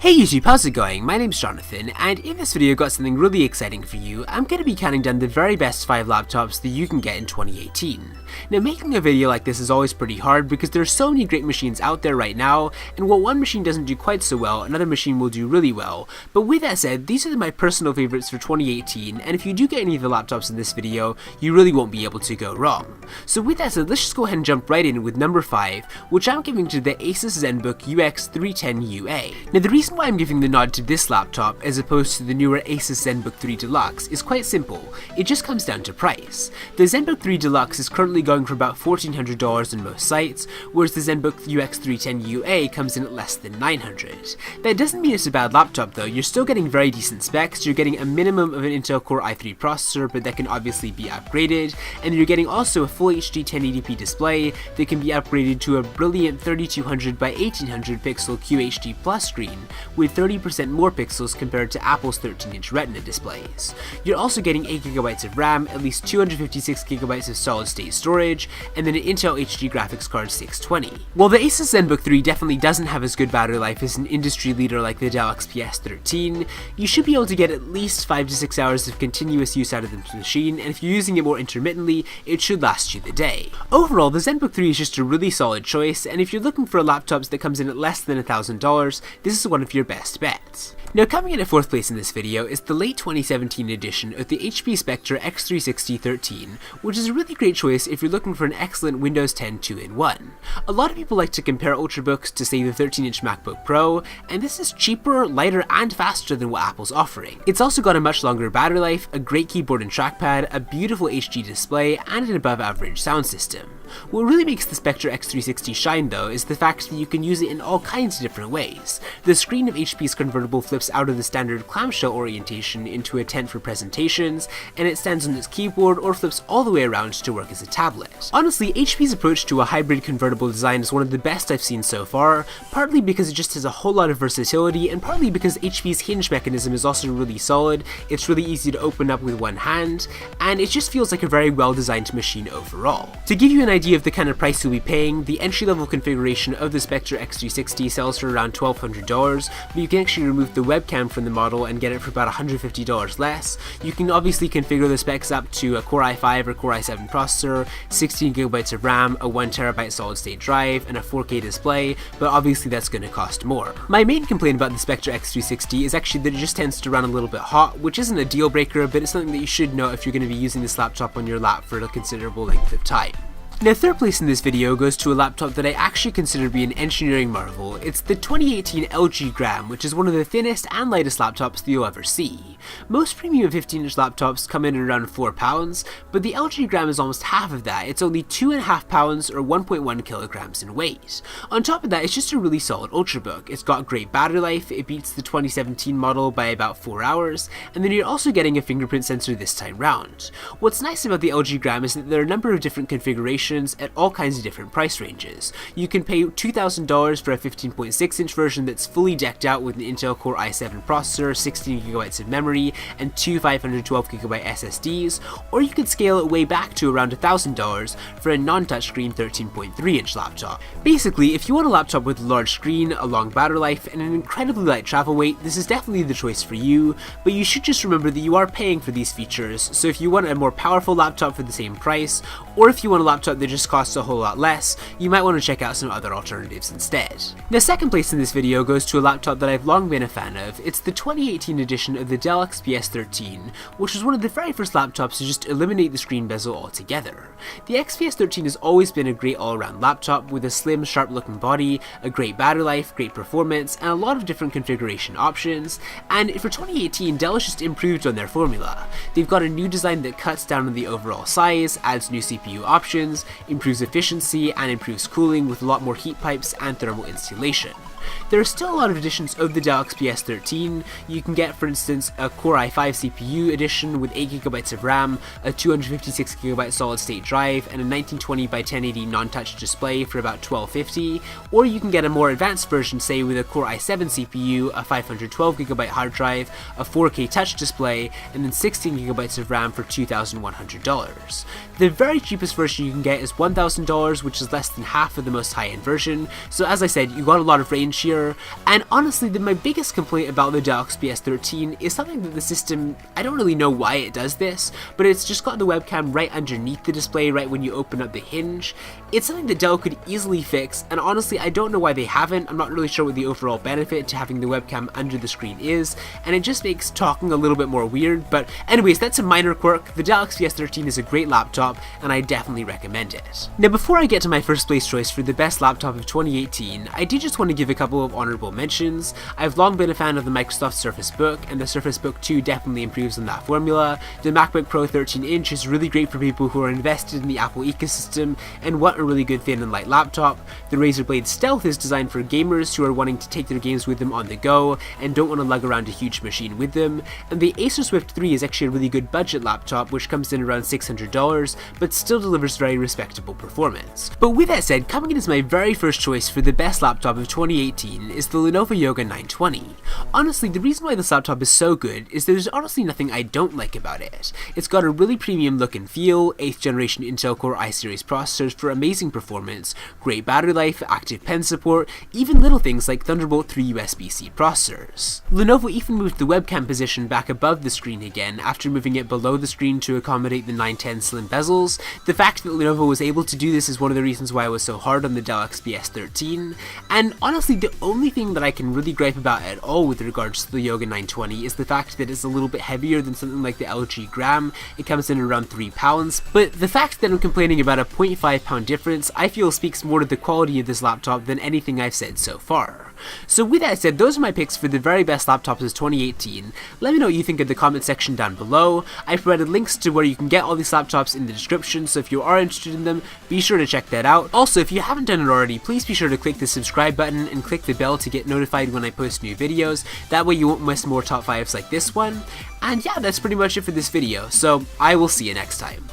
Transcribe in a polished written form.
Hey YouTube, how's it going? My name's Jonathan, and in this video I've got something really exciting for you. I'm going to be counting down the very best 5 laptops that you can get in 2018. Now, making a video like this is always pretty hard because there are so many great machines out there right now, and while one machine doesn't do quite so well, another machine will do really well. But with that said, these are my personal favorites for 2018, and if you do get any of the laptops in this video, you really won't be able to go wrong. So with that said, let's just go ahead and jump right in with number 5, which I'm giving to the Asus Zenbook UX310 UA. Now, the reason why I'm giving the nod to this laptop as opposed to the newer Asus Zenbook 3 Deluxe is quite simple. It just comes down to price. The Zenbook 3 Deluxe is currently going for about $1,400 on most sites, whereas the Zenbook UX310 UA comes in at less than $900. That doesn't mean it's a bad laptop though. You're still getting very decent specs. You're getting a minimum of an Intel Core i3 processor, but that can obviously be upgraded, and you're getting also a full HD 1080p display that can be upgraded to a brilliant 3200 by 1800 pixel QHD Plus screen with 30% more pixels compared to Apple's 13-inch Retina displays. You're also getting 8GB of RAM, at least 256GB of solid-state storage, and then an Intel HD graphics card 620. While the Asus Zenbook 3 definitely doesn't have as good battery life as an industry leader like the Dell XPS 13, you should be able to get at least 5 to 6 hours of continuous use out of this machine, and if you're using it more intermittently, it should last you the day. Overall, the Zenbook 3 is just a really solid choice, and if you're looking for a laptop that comes in at less than $1,000, this is one of your best bets. Now, coming in at 4th place in this video is the late 2017 edition of the HP Spectre X360 13, which is a really great choice if you're looking for an excellent Windows 10 2-in-1. A lot of people like to compare ultrabooks to say the 13-inch MacBook Pro, and this is cheaper, lighter, and faster than what Apple's offering. It's also got a much longer battery life, a great keyboard and trackpad, a beautiful HD display, and an above-average sound system. What really makes the Spectre X360 shine though is the fact that you can use it in all kinds of different ways. The screen of HP's convertible flips out of the standard clamshell orientation into a tent for presentations, and it stands on its keyboard or flips all the way around to work as a tablet. Honestly, HP's approach to a hybrid convertible design is one of the best I've seen so far, partly because it just has a whole lot of versatility, and partly because HP's hinge mechanism is also really solid. It's really easy to open up with one hand, and it just feels like a very well designed machine overall. To give you an idea of the kind of price you'll be paying, the entry-level configuration of the Spectre X360 sells for around $1,200, but you can actually remove the webcam from the model and get it for about $150 less. You can obviously configure the specs up to a Core i5 or Core i7 processor, 16GB of RAM, a 1TB solid-state drive, and a 4K display, but obviously that's going to cost more. My main complaint about the Spectre X360 is actually that it just tends to run a little bit hot, which isn't a deal breaker, but it's something that you should know if you're going to be using this laptop on your lap for a considerable length of time. Now, 3rd place in this video goes to a laptop that I actually consider to be an engineering marvel. It's the 2018 LG Gram, which is one of the thinnest and lightest laptops that you'll ever see. Most premium 15-inch laptops come in at around 4 pounds, but the LG Gram is almost half of that. It's only 2.5 pounds or 1.1 kilograms in weight. On top of that, it's just a really solid ultrabook. It's got great battery life, it beats the 2017 model by about 4 hours, and then you're also getting a fingerprint sensor this time round. What's nice about the LG Gram is that there are a number of different configurations at all kinds of different price ranges. You can pay $2,000 for a 15.6-inch version that's fully decked out with an Intel Core i7 processor, 16GB of memory, and 2 512GB SSDs, or you could scale it way back to around $1,000 for a non-touchscreen 13.3-inch laptop. Basically, if you want a laptop with a large screen, a long battery life, and an incredibly light travel weight, this is definitely the choice for you, but you should just remember that you are paying for these features, so if you want a more powerful laptop for the same price, or if you want a laptop that just costs a whole lot less, you might want to check out some other alternatives instead. Now, 2nd place in this video goes to a laptop that I've long been a fan of. It's the 2018 edition of the Dell XPS 13, which was one of the very first laptops to just eliminate the screen bezel altogether. The XPS 13 has always been a great all-around laptop with a slim, sharp-looking body, a great battery life, great performance, and a lot of different configuration options, and for 2018, Dell has just improved on their formula. They've got a new design that cuts down on the overall size, adds new CPU options, improves efficiency, and improves cooling with a lot more heat pipes and thermal insulation. There are still a lot of editions of the Dell XPS 13. You can get, for instance, a Core i5 CPU edition with 8GB of RAM, a 256GB solid-state drive, and a 1920 by 1080 non-touch display for about $12.50, or you can get a more advanced version, say with a Core i7 CPU, a 512GB hard drive, a 4K touch display, and then 16GB of RAM for $2,100. The very cheapest version you can get is $1,000, which is less than half of the most high-end version, so as I said, you got a lot of range hinge here, and honestly my biggest complaint about the Dell XPS 13 is something that the system, I don't really know why it does this, but it's just got the webcam right underneath the display right when you open up the hinge. It's something that Dell could easily fix, and honestly I don't know why they haven't. I'm not really sure what the overall benefit to having the webcam under the screen is, and it just makes talking a little bit more weird, but anyways, that's a minor quirk. The Dell XPS 13 is a great laptop, and I definitely recommend it. Now before I get to my first place choice for the best laptop of 2018, I do just want to give a couple of honorable mentions. I've long been a fan of the Microsoft Surface Book, and the Surface Book 2 definitely improves on that formula. The MacBook Pro 13-inch is really great for people who are invested in the Apple ecosystem and want a really good thin and light laptop. The Razer Blade Stealth is designed for gamers who are wanting to take their games with them on the go and don't want to lug around a huge machine with them. And the Acer Swift 3 is actually a really good budget laptop, which comes in around $600, but still delivers very respectable performance. But with that said, coming in as my very first choice for the best laptop of 2018 is the Lenovo Yoga 920. Honestly, the reason why this laptop is so good is there's honestly nothing I don't like about it. It's got a really premium look and feel, 8th generation Intel Core i-series processors for amazing performance, great battery life, active pen support, even little things like Thunderbolt 3 USB-C processors. Lenovo even moved the webcam position back above the screen again after moving it below the screen to accommodate the 910 slim bezels. The fact that Lenovo was able to do this is one of the reasons why I was so hard on the Dell XPS 13, and honestly the only thing that I can really gripe about at all with regards to the Yoga 920 is the fact that it's a little bit heavier than something like the LG Gram. It comes in around 3 pounds, but the fact that I'm complaining about a 0.5 pound difference I feel speaks more to the quality of this laptop than anything I've said so far. So with that said, those are my picks for the very best laptops of 2018. Let me know what you think in the comment section down below. I've provided links to where you can get all these laptops in the description, so if you are interested in them, be sure to check that out. Also, if you haven't done it already, please be sure to click the subscribe button and click the bell to get notified when I post new videos. That way you won't miss more top 5s like this one. And yeah, that's pretty much it for this video, so I will see you next time.